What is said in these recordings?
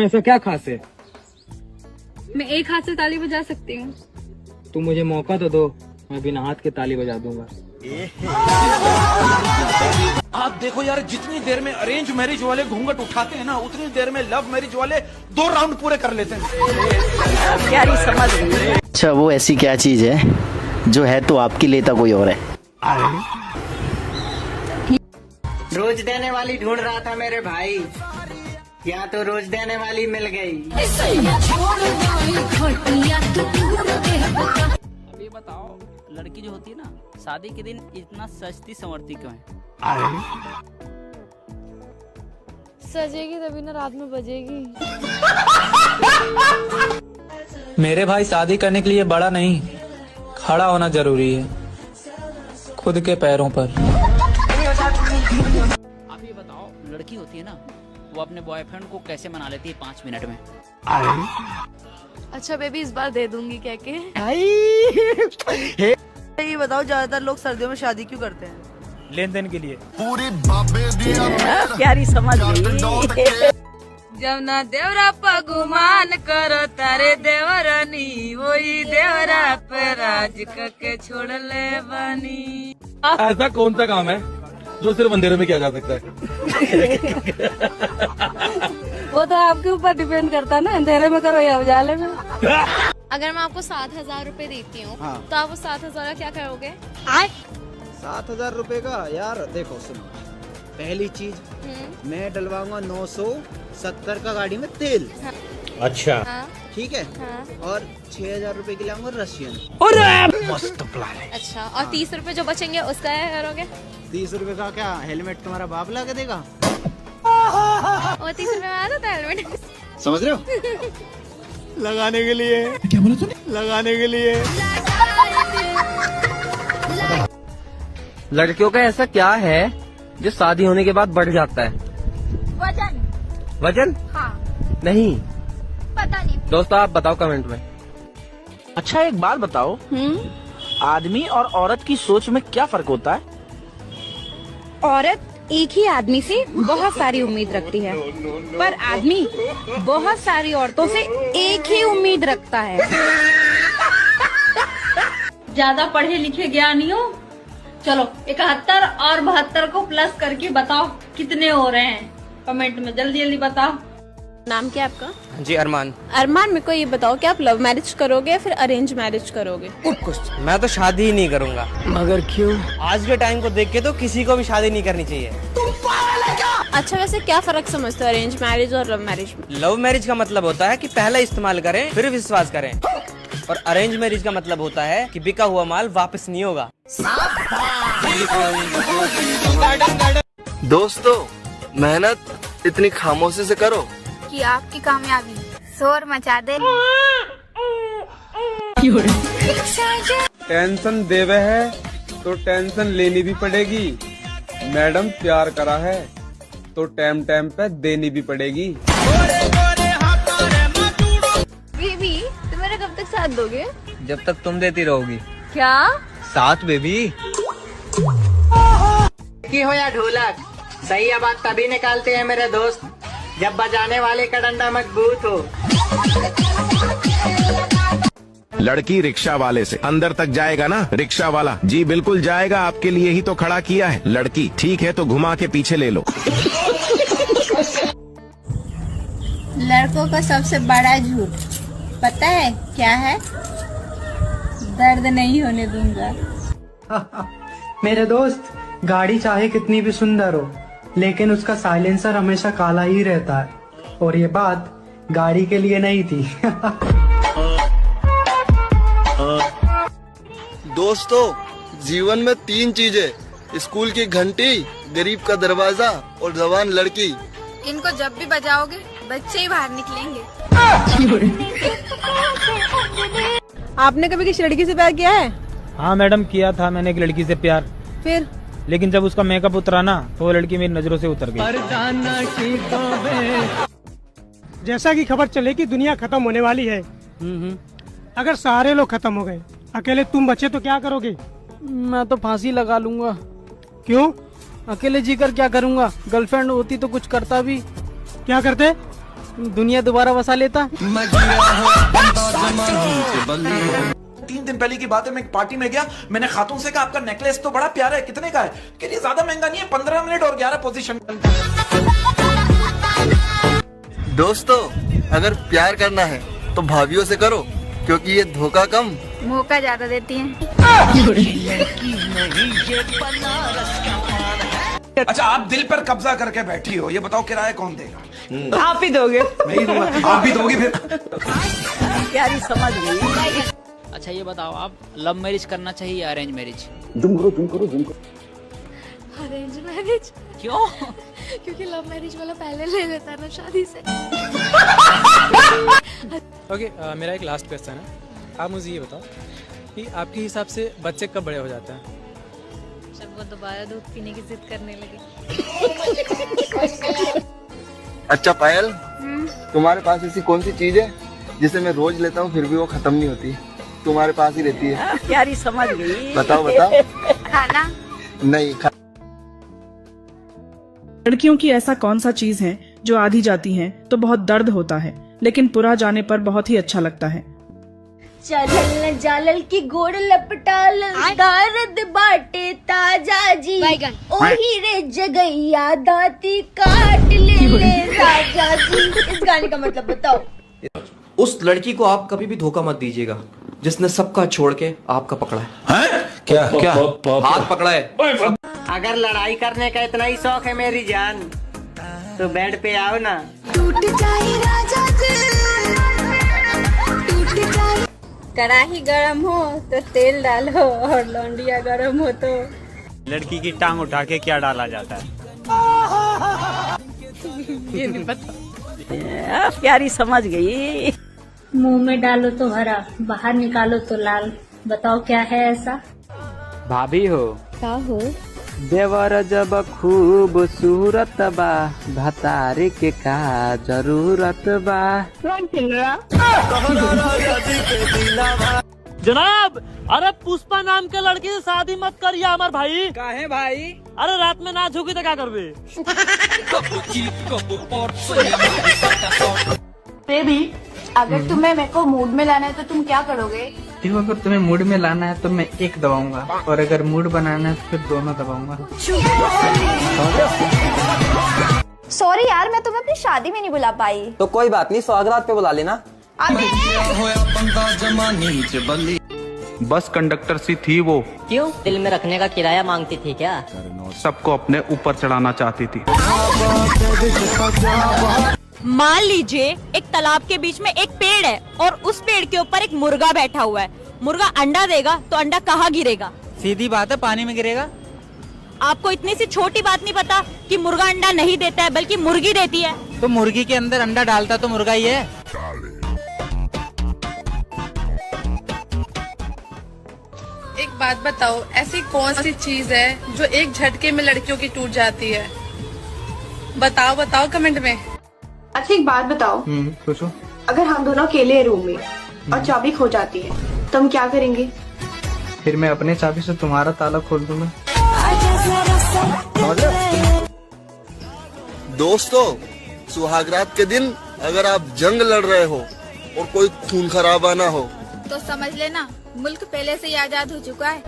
ऐसा क्या खास है? मैं एक हाथ से ताली बजा सकती हूँ। तुम मुझे मौका तो दो, मैं बिना हाथ के ताली बजा दूंगा। आप देखो यार, जितनी देर में अरेंज मैरिज वाले घूंघट उठाते हैं ना, उतनी देर में लव मैरिज वाले 2 राउंड पूरे कर लेते हैं। प्यारी समझ। अच्छा, वो ऐसी क्या चीज है जो है तो आपकी लेता कोई और है? रोज देने वाली ढूंढ रहा था मेरे भाई, या तो रोज देने वाली मिल गई। अब ये बताओ, लड़की जो होती है ना, शादी के दिन इतना सजती संवरती क्यों है? सजेगी तभी ना रात में बजेगी। मेरे भाई, शादी करने के लिए बड़ा नहीं, खड़ा होना जरूरी है, खुद के पैरों पर। आप ये बताओ, लड़की होती है ना, वो अपने बॉयफ्रेंड को कैसे मना लेती है 5 मिनट में? अच्छा बेबी, इस बार दे दूंगी कह के। ये बताओ, ज्यादातर लोग सर्दियों में शादी क्यों करते हैं? लेन देन के लिए। प्यारी समझ। जब ना देवरा पगुमान करो तारे देवरानी, वही देवरा पे राज करके छोड़ ले बनी। ऐसा कौन सा काम है जो सिर्फ अंधेरे में किया जा सकता है? वो तो आपके ऊपर डिपेंड करता है ना, अंधेरे में करो या उजाले में। अगर मैं आपको 7,000 रूपए देती हूँ, तो आप वो 7,000 का क्या करोगे? 7,000 रुपए का? यार देखो सुनो, पहली चीज मैं डलवाऊंगा 970 का गाड़ी में तेल। अच्छा, ठीक है। और 6,000 रुपए के लाऊंगा रशियन। मस्त प्लान है। अच्छा, और 30 रुपए जो बचेंगे उसका क्या करोगे? 30 रुपए का क्या हेलमेट तुम्हारा बाप ला के देगा? और 30 रुपए में आ जाता है हेलमेट। समझ रहे हो? लगाने के लिए। क्या बोला तूने? लगाने के लिए। लड़कियों का ऐसा क्या है जो शादी होने के बाद बढ़ जाता है? वजन। वजन? हाँ। नहीं, पता नहीं। दोस्तों आप बताओ कमेंट में। अच्छा, एक बात बताओ, आदमी और औरत की सोच में क्या फर्क होता है? औरत एक ही आदमी से बहुत सारी उम्मीद रखती है, पर आदमी बहुत सारी औरतों से एक ही उम्मीद रखता है। ज्यादा पढ़े लिखे ज्ञानियों, चलो 71 और 72 को प्लस करके बताओ कितने हो रहे हैं। कमेंट में जल्दी जल्दी बताओ। नाम क्या है आपका? जी अरमान। अरमान, मेरे को ये बताओ कि आप लव मैरिज करोगे या फिर अरेंज मैरिज करोगे? मैं तो शादी ही नहीं करूंगा। मगर क्यों? आज के टाइम को देख के तो किसी को भी शादी नहीं करनी चाहिए। अच्छा, वैसे क्या फर्क समझते हो अरेंज मैरिज और लव मैरिज में? लव मैरिज का मतलब होता है कि पहले इस्तेमाल करें फिर विश्वास करें, और अरेंज मैरिज का मतलब होता है कि बिका हुआ माल वापस नहीं होगा। दोस्तों, मेहनत इतनी खामोशी से करो कि आपकी कामयाबी शोर मचा दे। टेंशन देवे है तो टेंशन लेनी भी पड़ेगी। मैडम प्यार करा है तो टाइम टाइम पे देनी भी पड़ेगी। बेबी, तुम मेरा कब तक साथ दोगे? जब तक तुम देती रहोगी। क्या? साथ बेबी। की हो या ढोलक, सही आवाज तभी निकालते हैं मेरे दोस्त जब बजाने वाले का डंडा मजबूत हो। लड़की रिक्शा वाले से अंदर तक जाएगा ना? रिक्शा वाला जी बिल्कुल जाएगा, आपके लिए ही तो खड़ा किया है। लड़की ठीक है तो घुमा के पीछे ले लो। लड़कों का सबसे बड़ा झूठ पता है क्या है? दर्द नहीं होने दूंगा। मेरे दोस्त, गाड़ी चाहे कितनी भी सुंदर हो, लेकिन उसका साइलेंसर हमेशा काला ही रहता है, और ये बात गाड़ी के लिए नहीं थी। दोस्तों, जीवन में 3 चीजें, स्कूल की घंटी, गरीब का दरवाजा और जवान लड़की। इनको जब भी बजाओगे बच्चे ही बाहर निकलेंगे। आपने कभी किसी लड़की से प्यार किया है? हाँ मैडम, किया था मैंने एक लड़की से प्यार, फिर? लेकिन जब उसका मेकअप उतरा ना तो वो लड़की मेरी नजरों से उतर गई। जैसा कि खबर चले कि दुनिया खत्म होने वाली है, अगर सारे लोग खत्म हो गए, अकेले तुम बचे तो क्या करोगे? मैं तो फांसी लगा लूंगा। क्यों? अकेले जीकर क्या करूंगा? गर्लफ्रेंड होती तो कुछ करता भी। क्या करते? दुनिया दोबारा बसा लेता। 3 दिन पहले की बात है, मैं एक पार्टी में गया, मैंने खातून से कहा आपका नेकलेस तो बड़ा प्यारा है, कितने का है? कह रही ज्यादा महंगा नहीं है, 15 मिनट और 11 पोजीशन। दोस्तों, अगर प्यार करना है तो भाभीियों से करो, क्योंकि ये धोखा कम मौका ज्यादा देती हैं। अच्छा, आप दिल पर कब्जा करके बैठी हो, ये बताओ किराया कौन देगा? आप ही दोगे। मैं ही दूंगा। आप भी दोगी फिर? प्यारी समझ गई। अच्छा ये बताओ, आप लव मैरिज करना चाहिए या अरेंज मैरिज? Arrange marriage. क्यों? क्योंकि लव मैरिज वाला पहले ले लेता है ना शादी से। ओके, मेरा एक लास्ट क्वेश्चन है। आप मुझे ये बताओ कि आपके हिसाब से बच्चे कब बड़े हो जाते हैं? जब वो दोबारा दूध पीने की जिद करने लगे। अच्छा पायल, तुम्हारे पास ऐसी कौन सी चीज है जिसे मैं रोज लेता हूँ फिर भी वो खत्म नहीं होती, तुम्हारे पास ही रहती है? प्यारी समझ गई। बताओ बताओ। खाना नहीं। लड़कियों की ऐसा कौन सा चीज है जो आधी जाती है तो बहुत दर्द होता है, लेकिन पूरा जाने पर बहुत ही अच्छा लगता है? चल जालल की गोड़ लपटाल दारद बाटे ताजा जी, ओही रे जगैया दाती काट ले राजा जी। इस गाने का मतलब बताओ। उस लड़की को आप कभी भी धोखा मत दीजिएगा जिसने सबका छोड़ के आपका पकड़ा है। क्या क्या हाथ पकड़ा है। अगर लड़ाई करने का इतना ही शौक है मेरी जान, तो बेड पे आओ ना। टूट जाए राजा जी, टूट जाए। कढ़ाई गरम हो तो तेल डालो, और लौंडिया गरम हो तो लड़की की टांग उठा के क्या डाला जाता है? ये नहीं पता। प्यारी समझ गई। मुंह में डालो तो हरा, बाहर निकालो तो लाल। बताओ क्या है ऐसा? भाभी हो। क्या हो? देवर जब खूबसूरत बा, भतारे के का जरूरत बा। कौन चिल रहा? जनाब, अरे पुष्पा नाम के लड़की से शादी मत करिए हमार भाई। काहे भाई? अरे रात में ना झुकी तो क्या करबे? बेबी, अगर तुम्हें मेरे को मूड में लाना है तो तुम क्या करोगे? देखो, अगर तुम्हें मूड में लाना है तो मैं एक दबाऊंगा, और अगर मूड बनाना है तो फिर दोनों दबाऊंगा। सॉरी यार, मैं तुम्हें अपनी शादी में नहीं बुला पाई। तो कोई बात नहीं, स्वागरात पे बुला लेना। बस कंडक्टर सी थी वो। क्यों? दिल में रखने का किराया मांगती थी क्या? सबको अपने ऊपर चढ़ाना चाहती थी। मान लीजिए एक तालाब के बीच में एक पेड़ है और उस पेड़ के ऊपर एक मुर्गा बैठा हुआ है। मुर्गा अंडा देगा तो अंडा कहाँ गिरेगा? सीधी बात है, पानी में गिरेगा। आपको इतनी सी छोटी बात नहीं पता कि मुर्गा अंडा नहीं देता है बल्कि मुर्गी देती है। तो मुर्गी के अंदर अंडा डालता तो मुर्गा ही है। एक बात बताओ, ऐसी कौन सी चीज है जो एक झटके में लड़कियों की टूट जाती है? बताओ बताओ कमेंट में। अच्छा एक बात बताओ, पूछो। अगर हम दोनों अकेले हैं रूम में और चाबी खो जाती है तो हम क्या करेंगे? फिर मैं अपने चाबी से तुम्हारा ताला खोल दूंगा। दोस्तों, सुहागरात के दिन अगर आप जंग लड़ रहे हो और कोई खून खराबा ना हो तो समझ लेना मुल्क पहले से ही आजाद हो चुका है।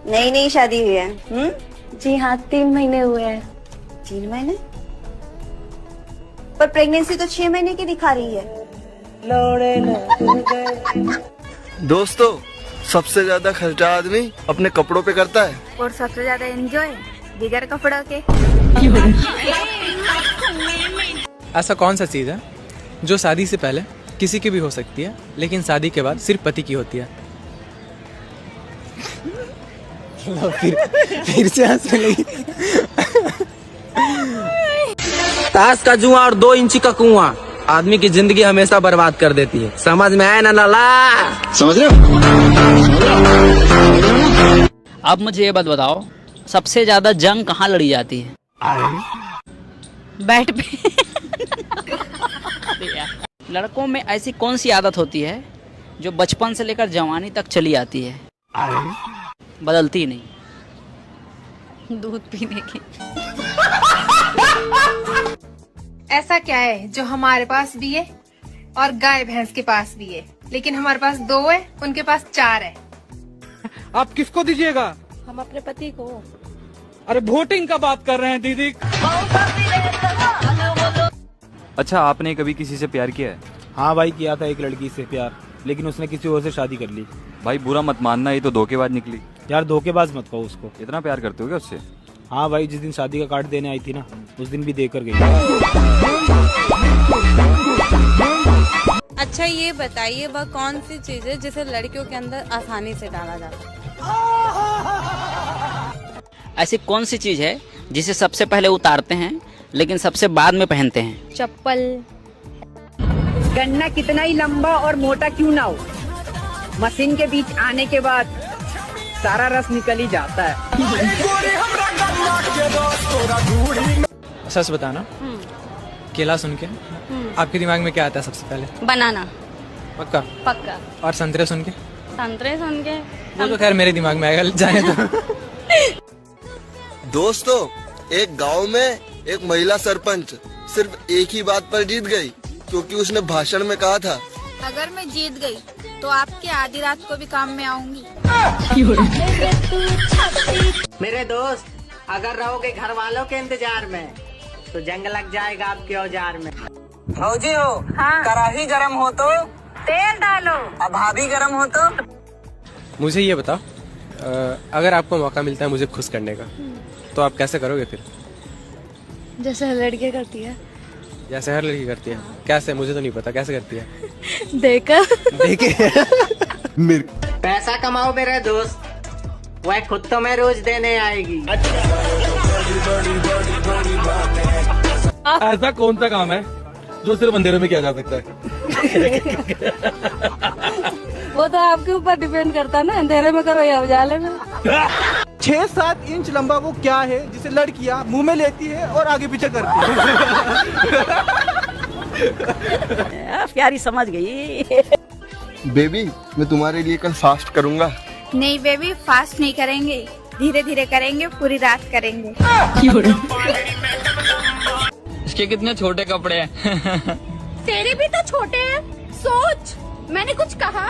नई नई शादी हुई है। जी हाँ, 3 महीने हुए हैं। 3 महीने? पर प्रेगनेंसी तो 6 महीने की दिखा रही है। दोस्तों, सबसे ज्यादा खर्चा आदमी अपने कपड़ों पे करता है, और सबसे ज्यादा एंजॉय बिगर कपड़ों के। ऐसा कौन सा चीज है जो शादी से पहले किसी की भी हो सकती है लेकिन शादी के बाद सिर्फ पति की होती है? फिर से हंसने लगी। ताश का जुआ और 2 इंची का कुआं आदमी की जिंदगी हमेशा बर्बाद कर देती है। समझ में आया ना लाला? समझ रहे हो? अब मुझे ये बात बताओ, सबसे ज्यादा जंग कहाँ लड़ी जाती है? बैठ पे। लड़कों में ऐसी कौन सी आदत होती है जो बचपन से लेकर जवानी तक चली आती है, बदलती नहीं? दूध पीने की। ऐसा क्या है जो हमारे पास भी है और गाय भैंस के पास भी है, लेकिन हमारे पास 2 है, उनके पास 4 है। आप किसको दीजिएगा? हम अपने पति को। अरे वोटिंग का बात कर रहे हैं दीदी। अच्छा, आपने कभी किसी से प्यार किया है? हाँ भाई, किया था एक लड़की से प्यार, लेकिन उसने किसी और से शादी कर ली। भाई बुरा मत मानना, ये तो धोखेबाज निकली। यार धोखेबाज मत कहो उसको। इतना प्यार करते हो क्या उससे? हाँ भाई, जिस दिन शादी का कार्ड देने आई थी ना, उस दिन भी देकर गई। अच्छा ये बताइए, वह कौन सी चीज है जिसे लड़कियों के अंदर आसानी से डाला जाता है? ऐसी कौन सी चीज है जिसे सबसे पहले उतारते हैं लेकिन सबसे बाद में पहनते हैं? चप्पल। गन्ना कितना ही लंबा और मोटा क्यों ना हो, मशीन के बीच आने के बाद सारा रस निकल ही जाता है। सच बताना, केला सुन के आपके दिमाग में क्या आता है सबसे पहले? बनाना। पक्का? पक्का। और संतरे सुन के? संतरे सुन के? वो तो खैर मेरे दिमाग में आएगा, जाने दो। दोस्तों, एक गांव में एक महिला सरपंच सिर्फ एक ही बात पर जीत गई, क्योंकि उसने भाषण में कहा था, अगर मैं जीत गई तो आपके आधी रात को भी काम में आऊंगी। मेरे दोस्त, अगर रहोगे घर वालों के इंतजार में तो जंग लग जाएगा आपके औजार में। फौजी हो, हाँ। कढ़ाई गरम हो तो तेल डालो, अब भाभी गरम हो तो। मुझे ये बताओ, अगर आपको मौका मिलता है मुझे खुश करने का, तो आप कैसे करोगे फिर? जैसे हर लड़की करती है। जैसे हर लड़की करती है? कैसे? मुझे तो नहीं पता कैसे करती है। देखकर। देखे। पैसा कमाओ मेरे दोस्त, वह खुद तो मैं रोज देने आएगी। ऐसा कौन सा काम है जो सिर्फ अंधेरे में किया जा सकता है? वो तो आपके ऊपर डिपेंड करता है ना, अंधेरे में करो या उजाले में। 6-7 इंच लंबा वो क्या है जिसे लड़कियां मुंह में लेती है और आगे पीछे करती है? प्यारी समझ गई। बेबी मैं तुम्हारे लिए कल फास्ट करूंगा। नहीं बेबी, फास्ट नहीं करेंगे, धीरे धीरे करेंगे, पूरी रात करेंगे। इसके कितने छोटे कपड़े हैं। तेरे भी तो छोटे हैं, सोच। मैंने कुछ कहा?